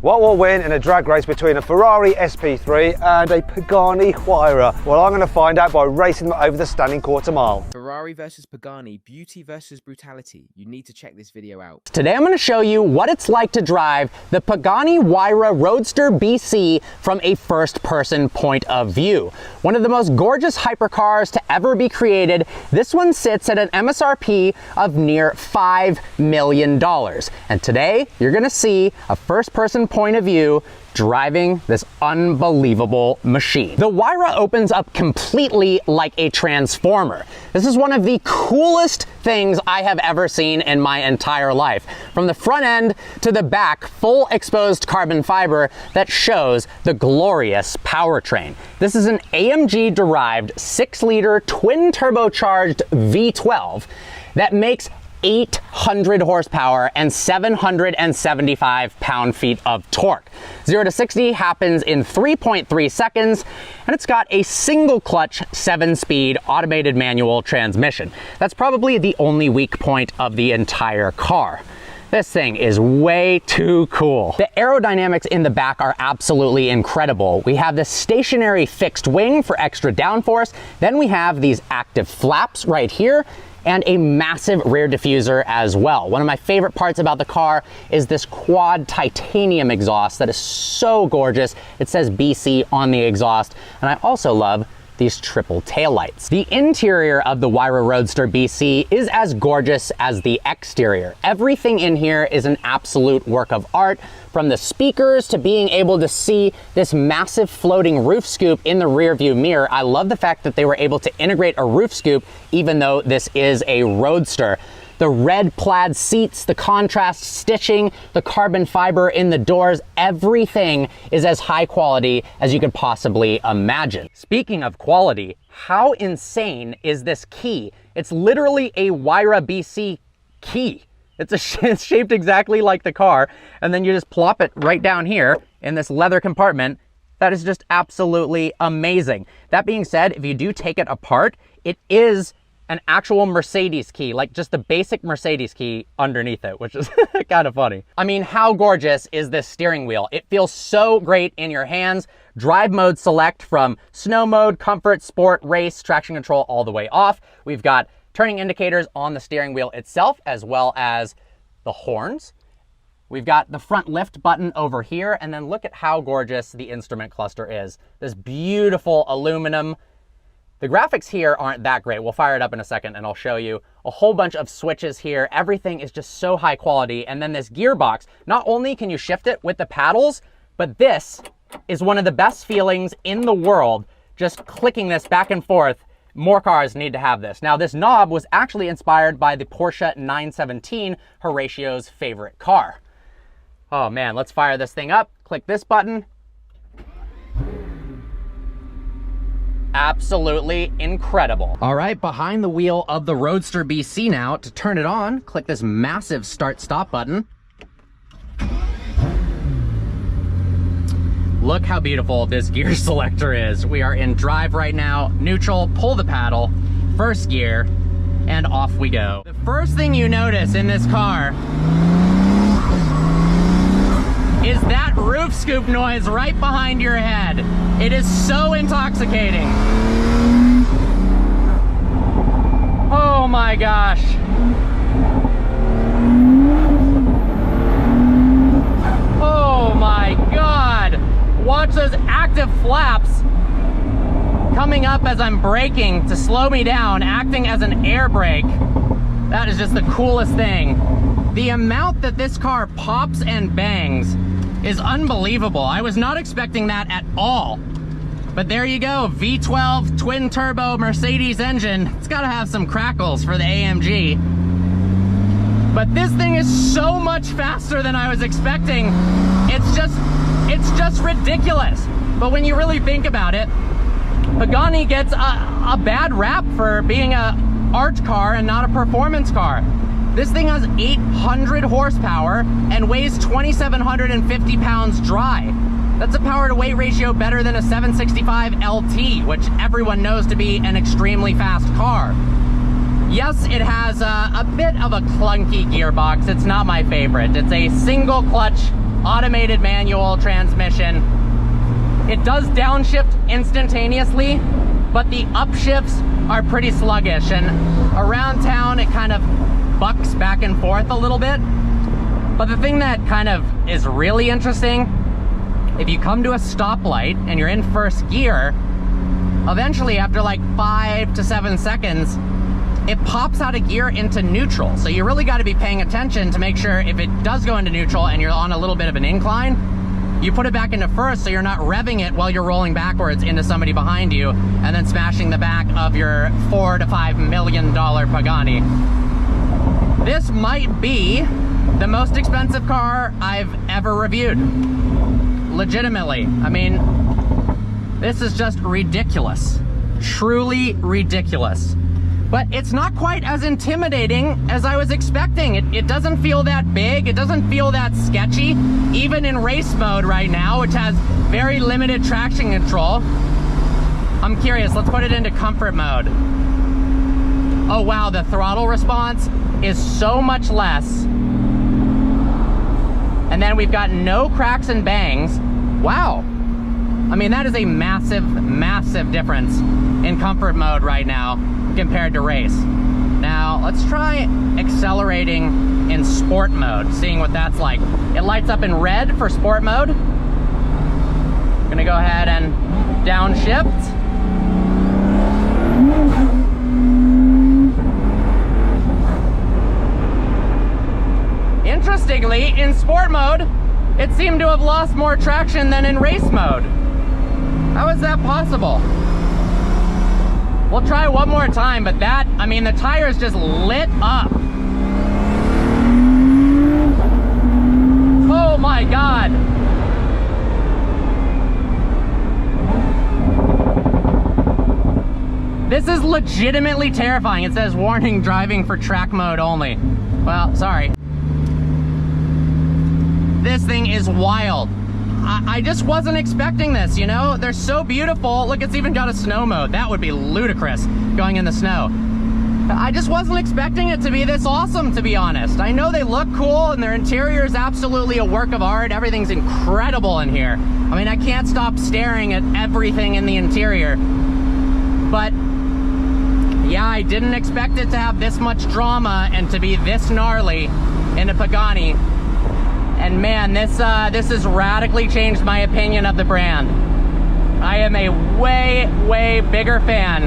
What will win in a drag race between a Ferrari SP3 and a Pagani Huayra? Well, I'm going to find out by racing them over the standing quarter mile. Ferrari versus Pagani, beauty versus brutality. You need to check this video out. Today I'm going to show you what it's like to drive the Pagani Huayra Roadster BC from a first-person point of view. One of the most gorgeous hypercars to ever be created. This one sits at an MSRP of near $5 million. And today you're going to see a first-person point of view driving this unbelievable machine. The Huayra opens up completely like a transformer. This is one of the coolest things I have ever seen in my entire life. From the front end to the back, full exposed carbon fiber that shows the glorious powertrain. This is an AMG-derived 6-liter twin turbocharged V12 that makes 800 horsepower and 775 pound-feet of torque. 0 to 60 happens in 3.3 seconds, and it's got a single clutch 7-speed automated manual transmission. That's probably the only weak point of the entire car. This thing is way too cool. The aerodynamics in the back are absolutely incredible. We have this stationary fixed wing for extra downforce. Then we have these active flaps right here, and a massive rear diffuser as well. One of my favorite parts about the car is this quad titanium exhaust that is so gorgeous. It says BC on the exhaust, and I also love these triple taillights. The interior of the Huayra Roadster BC is as gorgeous as the exterior. Everything in here is an absolute work of art, from the speakers to being able to see this massive floating roof scoop in the rear view mirror. I love the fact that they were able to integrate a roof scoop even though this is a Roadster. The red plaid seats, the contrast stitching, the carbon fiber in the doors, everything is as high quality as you could possibly imagine. Speaking of quality, how insane is this key? It's literally a Huayra BC key. It's shaped exactly like the car, and then you just plop it right down here in this leather compartment. That is just absolutely amazing. That being said, if you do take it apart, it is an actual Mercedes key, like just the basic Mercedes key underneath it, which is kind of funny. I mean, how gorgeous is this steering wheel? It feels so great in your hands. Drive mode select from snow mode, comfort, sport, race, traction control all the way off. We've got turning indicators on the steering wheel itself, as well as the horns. We've got the front lift button over here, and then look at how gorgeous the instrument cluster is. This beautiful aluminum. The graphics here aren't that great. We'll fire it up in a second and I'll show you a whole bunch of switches here. Everything is just so high quality. And then this gearbox, not only can you shift it with the paddles, but this is one of the best feelings in the world, just clicking this back and forth. More cars need to have this. Now, this knob was actually inspired by the Porsche 917, Horatio's favorite car. Oh man, let's fire this thing up. Click this button. Absolutely incredible. All right, behind the wheel of the Roadster BC now. To turn it on, click this massive start-stop button. Look how beautiful this gear selector is. We are in drive right now, neutral, pull the paddle, first gear, and off we go. The first thing you notice in this car is that roof scoop noise right behind your head. It is so intoxicating. Oh my gosh. Oh my God. Watch those active flaps coming up as I'm braking to slow me down, acting as an air brake. That is just the coolest thing. The amount that this car pops and bangs is unbelievable. I was not expecting that at all. But there you go, V12 twin turbo Mercedes engine. It's gotta have some crackles for the AMG. But this thing is so much faster than I was expecting. It's just ridiculous. But when you really think about it, Pagani gets a bad rap for being a art car and not a performance car. This thing has 800 horsepower and weighs 2,750 pounds dry. That's a power to weight ratio better than a 765 LT, which everyone knows to be an extremely fast car. Yes, it has a bit of a clunky gearbox. It's not my favorite. It's a single clutch automated manual transmission. It does downshift instantaneously, but the upshifts are pretty sluggish, and around town it kind of bucks back and forth a little bit. But the thing that kind of is really interesting, if you come to a stoplight and you're in first gear, eventually after like 5 to 7 seconds, it pops out of gear into neutral. So you really got to be paying attention to make sure if it does go into neutral and you're on a little bit of an incline, you put it back into first so you're not revving it while you're rolling backwards into somebody behind you and then smashing the back of your $4 to $5 million Pagani. This might be the most expensive car I've ever reviewed. Legitimately. I mean, this is just ridiculous. Truly ridiculous. But it's not quite as intimidating as I was expecting. It doesn't feel that big. It doesn't feel that sketchy. Even in race mode right now, which has very limited traction control. I'm curious, let's put it into comfort mode. Oh wow, the throttle response is so much less. And then we've got no cracks and bangs. Wow. I mean, that is a massive, massive difference in comfort mode right now compared to race. Now, let's try accelerating in sport mode, seeing what that's like. It lights up in red for sport mode. I'm gonna go ahead and downshift. Interestingly, in sport mode, it seemed to have lost more traction than in race mode. How is that possible? We'll try one more time, but that, I mean, the tires just lit up. Oh my God. This is legitimately terrifying. It says warning, driving for track mode only. Well, sorry. This thing is wild. I just wasn't expecting this, you know? They're so beautiful. Look, it's even got a snow mode. That would be ludicrous, going in the snow. I just wasn't expecting it to be this awesome, to be honest. I know they look cool and their interior is absolutely a work of art. Everything's incredible in here. I mean, I can't stop staring at everything in the interior. But yeah, I didn't expect it to have this much drama and to be this gnarly in a Pagani. And man, this has radically changed my opinion of the brand. I am a way, way bigger fan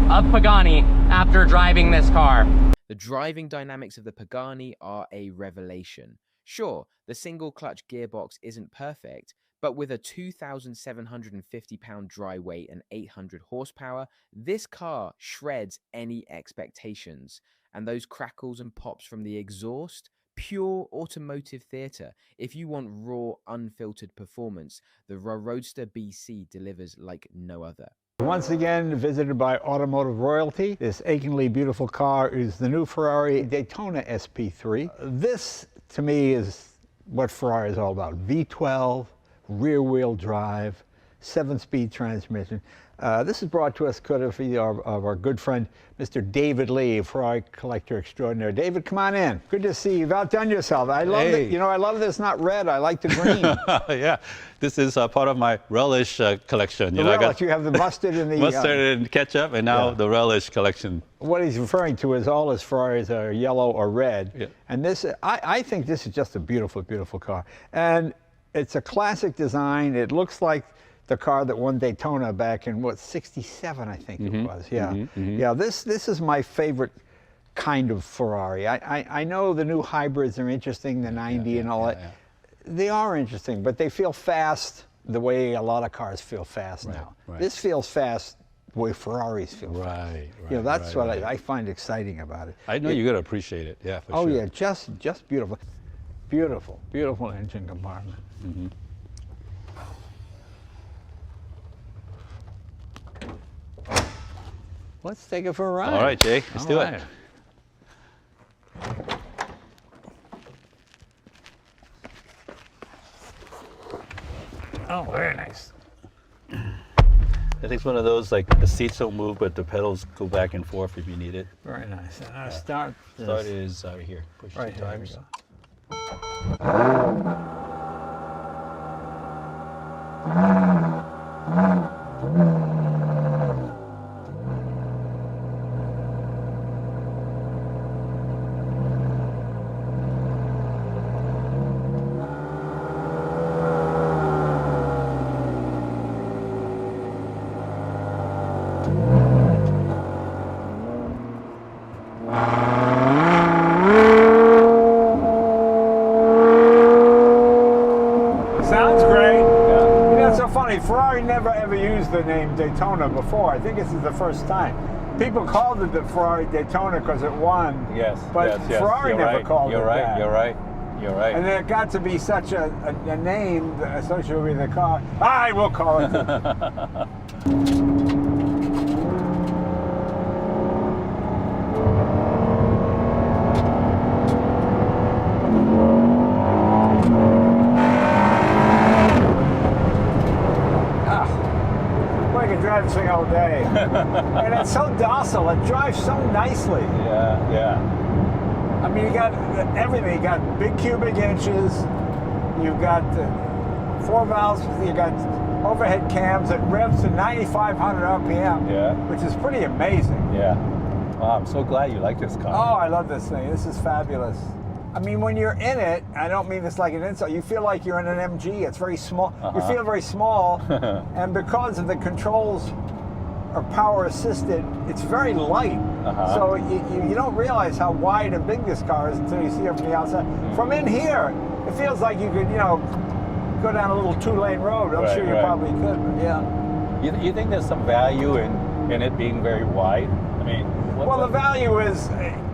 of Pagani after driving this car. The driving dynamics of the Pagani are a revelation. Sure, the single clutch gearbox isn't perfect, but with a 2,750 pound dry weight and 800 horsepower, this car shreds any expectations. And those crackles and pops from the exhaust, pure automotive theatre. If you want raw, unfiltered performance, the Roadster BC delivers like no other. Once again, visited by automotive royalty. This achingly beautiful car is the new Ferrari Daytona SP3. This, to me, is what Ferrari is all about. V12, rear-wheel drive, 7-speed transmission. This is brought to us courtesy of our good friend, Mr. David Lee, Ferrari collector extraordinaire. David, come on in. Good to see you. You've outdone yourself. I love it. You know, I love this not red. I like the green. Yeah, this is part of my relish collection. The relish, you have the mustard and the mustard and ketchup, and now the relish collection. What he's referring to is all his Ferraris are yellow or red. Yeah. And this, I think this is just a beautiful, beautiful car. And it's a classic design. It looks like the car that won Daytona back in, what, 67, I think it was. Yeah, yeah. This is my favorite kind of Ferrari. I know the new hybrids are interesting, the 90 and all that. They are interesting, but they feel fast the way a lot of cars feel fast now. This feels fast the way Ferraris feel fast. You know, that's what I find exciting about it. I know you're going to appreciate it. Yeah, for sure. Oh yeah, just beautiful. Beautiful, beautiful engine compartment. Let's take it for a ride. All right, Jay, let's do it. Oh, very nice. I think it's one of those, like, the seats don't move, but the pedals go back and forth if you need it. Very nice. And our start is right here. Push right the here. tires. We go. Sounds great. Yeah. You know, it's so funny. Ferrari never ever used the name Daytona before. I think this is the first time. People called it the Ferrari Daytona because it won. Yes. But yes, yes. Ferrari You're never right. called You're it right. that. You're right. You're right. And then it got to be such a name associated with the car. I will call it. I can drive this thing all day. And it's so docile. It drives so nicely. Yeah. Yeah. I mean, you got everything. You got big cubic inches. You've got 4 valves. You got overhead cams. It revs to 9,500 RPM. Yeah. Which is pretty amazing. Yeah. Wow, I'm so glad you like this car. Oh, I love this thing. This is fabulous. I mean, when you're in it, I don't mean this like an insult, you feel like you're in an MG. It's very small. You feel very small. And because of the controls are power assisted, it's very light. So you don't realize how wide and big this car is until you see it from the outside. From in here, it feels like you could, go down a little 2-lane road. I'm sure you probably could, but yeah. You think there's some value in it being very wide? I mean, well, the value is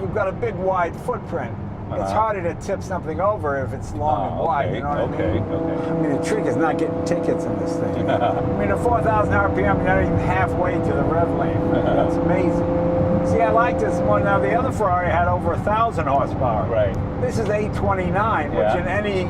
you've got a big wide footprint. It's harder to tip something over if it's long and wide, you know what I mean? Okay. I mean, the trick is not getting tickets in this thing. I mean, at 4,000 RPM, you're not even halfway to the rev lane. That's amazing. See, I like this one. Now, the other Ferrari had over 1,000 horsepower. Right. This is 829, which in any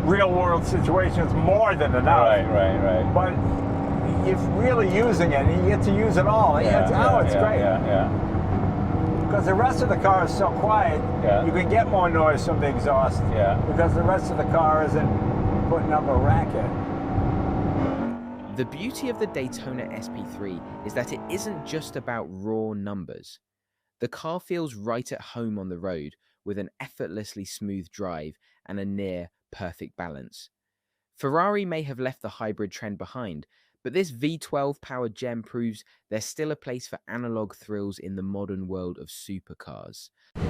real-world situation is more than enough. Right. But if really using it, you get to use it all. It's great. Yeah. Because the rest of the car is so quiet, you can get more noise from the exhaust. Because the rest of the car isn't putting up a racket. The beauty of the Daytona SP3 is that it isn't just about raw numbers. The car feels right at home on the road with an effortlessly smooth drive and a near perfect balance. Ferrari may have left the hybrid trend behind, but this V12 powered gem proves there's still a place for analog thrills in the modern world of supercars. 3, 2,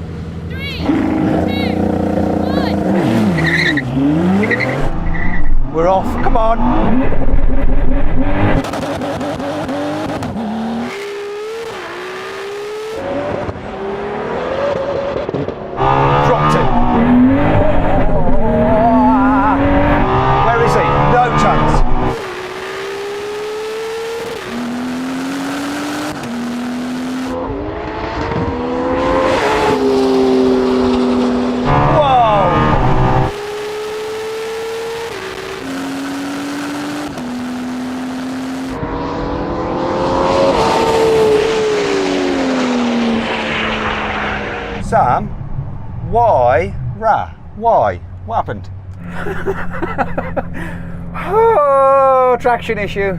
1. We're off. Come on. Dropped it. Where is he? No chance. Sam, why? Why? What happened? Oh, traction issue.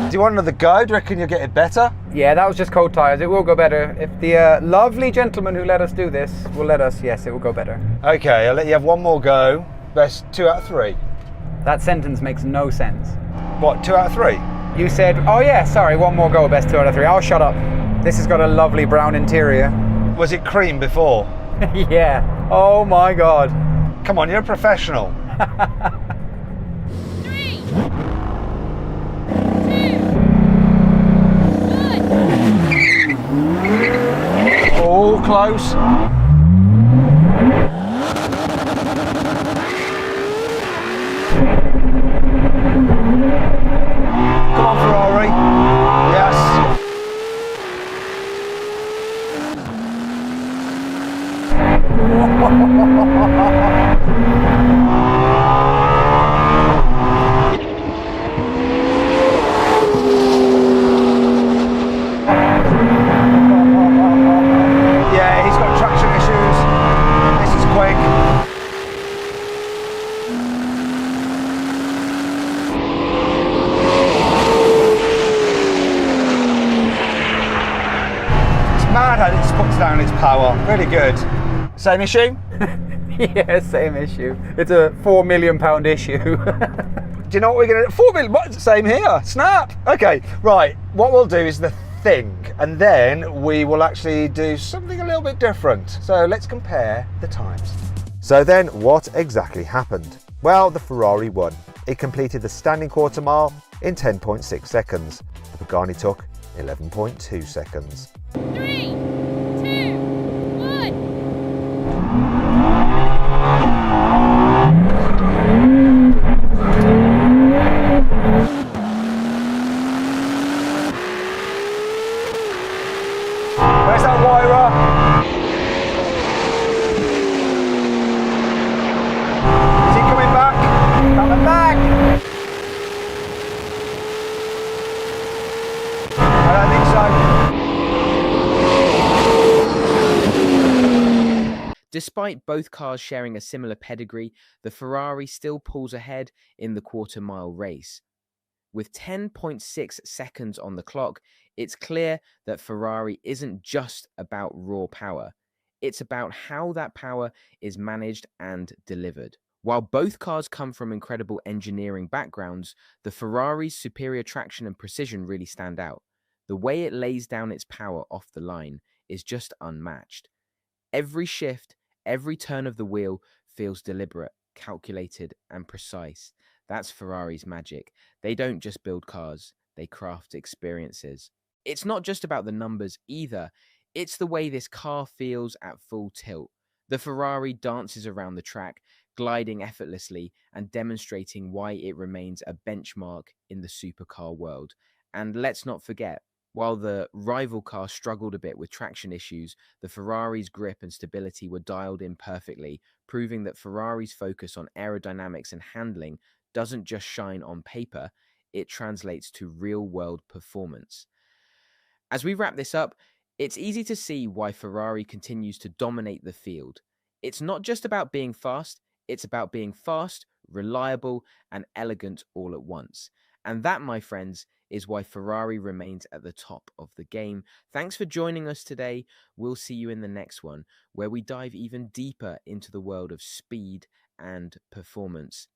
Do you want another go? Do you reckon you'll get it better? Yeah, that was just cold tires. It will go better. If the lovely gentleman who let us do this will let us, yes, it will go better. Okay, I'll let you have one more go. Best 2 out of 3. That sentence makes no sense. What, 2 out of 3? You said, oh yeah, sorry, one more go, best 2 out of 3. Oh, shut up. This has got a lovely brown interior. Was it cream before? Yeah. Oh my God. Come on, you're a professional. 3, 2, 1. All close. Come on, Ferrari. Yes. Yeah, he's got traction issues. This is quick. power. Really good. Same issue? Yeah, same issue. It's a £4 million issue. Do you know what we're going to do? 4 million, what? Same here, snap. Okay, right, what we'll do is the thing, and then we will actually do something a little bit different. So let's compare the times. So then, what exactly happened? Well, the Ferrari won. It completed the standing quarter mile in 10.6 seconds. The Pagani took 11.2 seconds. 3, 2, 1. Where's that Huayra? Is he coming back? Coming back! I don't think so. Despite both cars sharing a similar pedigree, the Ferrari still pulls ahead in the quarter-mile race. With 10.6 seconds on the clock, it's clear that Ferrari isn't just about raw power. It's about how that power is managed and delivered. While both cars come from incredible engineering backgrounds, the Ferrari's superior traction and precision really stand out. The way it lays down its power off the line is just unmatched. Every shift, every turn of the wheel feels deliberate, calculated, and precise. That's Ferrari's magic. They don't just build cars, they craft experiences. It's not just about the numbers either. It's the way this car feels at full tilt. The Ferrari dances around the track, gliding effortlessly and demonstrating why it remains a benchmark in the supercar world. And let's not forget, while the rival car struggled a bit with traction issues, the Ferrari's grip and stability were dialed in perfectly, proving that Ferrari's focus on aerodynamics and handling doesn't just shine on paper, it translates to real-world performance. As we wrap this up, it's easy to see why Ferrari continues to dominate the field. It's not just about being fast, it's about being fast, reliable, and elegant all at once. And that, my friends, is why Ferrari remains at the top of the game. Thanks for joining us today. We'll see you in the next one, where we dive even deeper into the world of speed and performance.